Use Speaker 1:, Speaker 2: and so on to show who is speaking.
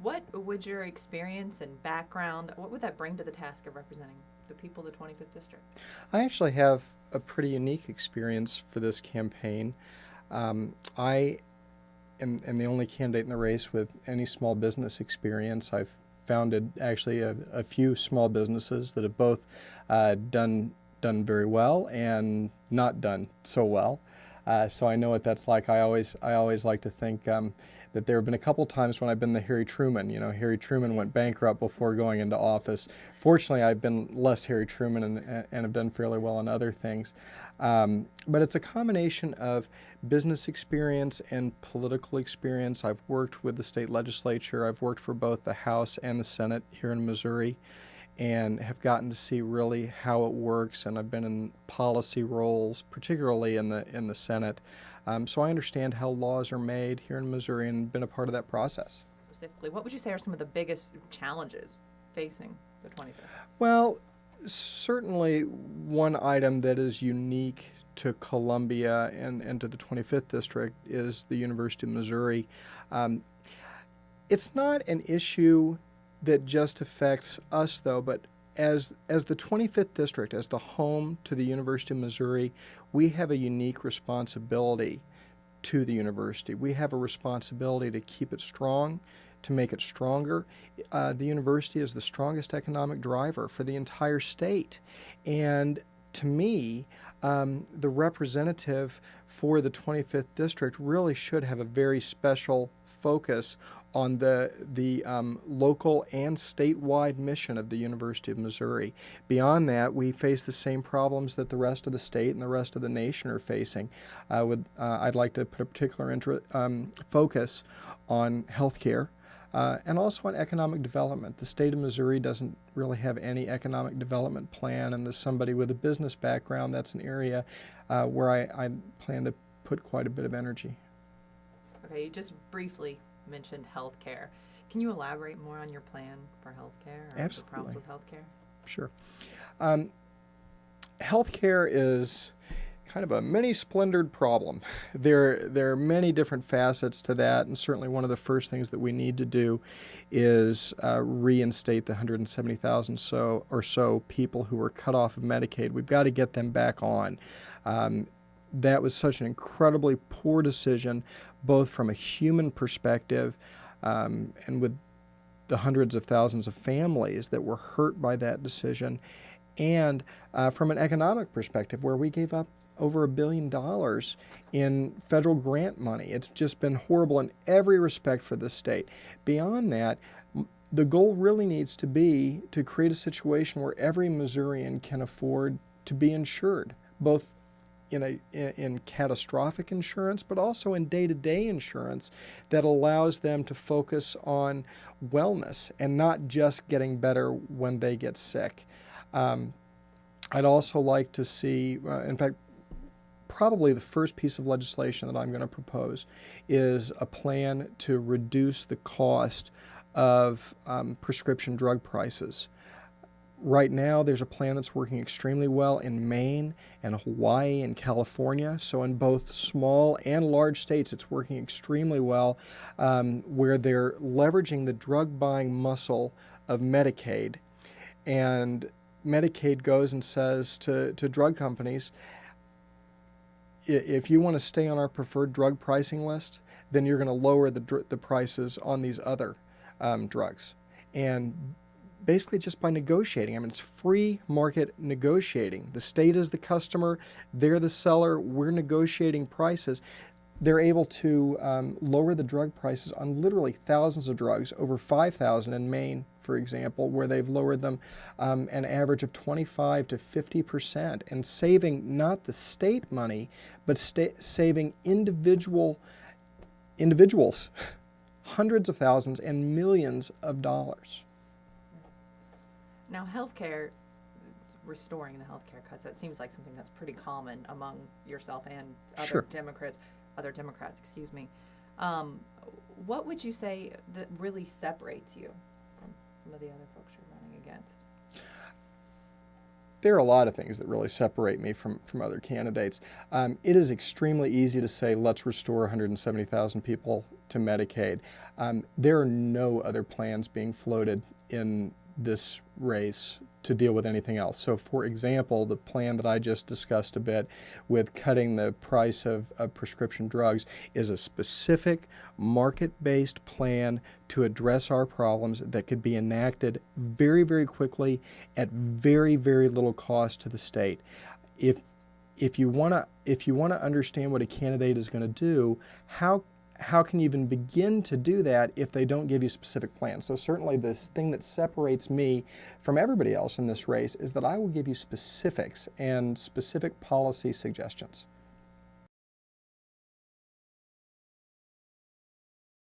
Speaker 1: What would your experience and background, what would that bring to the task of representing the people of the 25th District?
Speaker 2: I actually have a pretty unique experience for this campaign. I am the only candidate in the race with any small business experience. I've founded actually a few small businesses that have both done very well and not done so well. So I know what that's like. I always like to think that there have been a couple times when I've been the Harry Truman. You know, Harry Truman went bankrupt before going into office. Fortunately, I've been less Harry Truman and have done fairly well in other things. But it's a combination of business experience and political experience. I've worked with the state legislature. I've worked for both the House and the Senate here in Missouri, and have gotten to see really how it works. And I've been in policy roles, particularly in the Senate. So I understand how laws are made here in Missouri and been a part of that process.
Speaker 1: Specifically, what would you say are some of the biggest challenges facing the 25th?
Speaker 2: Well, certainly one item that is unique to Columbia and to the 25th District is the University of Missouri. Um, it's not an issue that just affects us, though, but as the 25th District, as the home to the University of Missouri, we have a unique responsibility to the university. We have a responsibility to keep it strong, to make it stronger. The university is the strongest economic driver for the entire state. And to me, the representative for the 25th District really should have a very special focus on the local and statewide mission of the University of Missouri. Beyond that, we face the same problems that the rest of the state and the rest of the nation are facing. I'd like to put a particular focus on healthcare. And also on economic development. The state of Missouri doesn't really have any economic development plan, and as somebody with a business background, that's an area where I plan to put quite a bit of energy.
Speaker 1: Okay, you just briefly mentioned healthcare. Can you elaborate more on your plan for healthcare or the problems
Speaker 2: Absolutely.
Speaker 1: with healthcare?
Speaker 2: Sure. Healthcare is kind of a many splendored problem. There are many different facets to that, and certainly one of the first things that we need to do is reinstate the 170,000 or so people who were cut off of Medicaid. We've got to get them back on. That was such an incredibly poor decision, both from a human perspective and with the hundreds of thousands of families that were hurt by that decision, and from an economic perspective, where we gave up over $1 billion in federal grant money. It's just been horrible in every respect for the state. Beyond that, the goal really needs to be to create a situation where every Missourian can afford to be insured, both in catastrophic insurance, but also in day-to-day insurance that allows them to focus on wellness and not just getting better when they get sick. I'd also like to see, in fact, probably the first piece of legislation that I'm going to propose is a plan to reduce the cost of prescription drug prices. Right now, there's a plan that's working extremely well in Maine and Hawaii and California. So in both small and large states, it's working extremely well, where they're leveraging the drug buying muscle of Medicaid. And Medicaid goes and says to drug companies, if you want to stay on our preferred drug pricing list, then you're going to lower the prices on these other drugs. And basically just by negotiating. I mean, it's free market negotiating. The state is the customer, they're the seller, we're negotiating prices. They're able to lower the drug prices on literally thousands of drugs, over 5,000 in Maine, for example, where they've lowered them an average of 25 to 50%, and saving not the state money, but saving individuals hundreds of thousands and millions of dollars.
Speaker 1: Now, healthcare, restoring the healthcare cuts, that seems like something that's pretty common among yourself and
Speaker 2: Sure.
Speaker 1: other Democrats, excuse me. What would you say that really separates you from some of the other folks you're running against?
Speaker 2: There are a lot of things that really separate me from other candidates. It is extremely easy to say, let's restore 170,000 people to Medicaid. There are no other plans being floated in this race to deal with anything else. So, for example, the plan that I just discussed a bit with cutting the price of prescription drugs is a specific market-based plan to address our problems that could be enacted very, very quickly at very, very little cost to the state. If you want to understand what a candidate is going to do, how can you even begin to do that if they don't give you specific plans? So certainly this thing that separates me from everybody else in this race is that I will give you specifics and specific policy suggestions.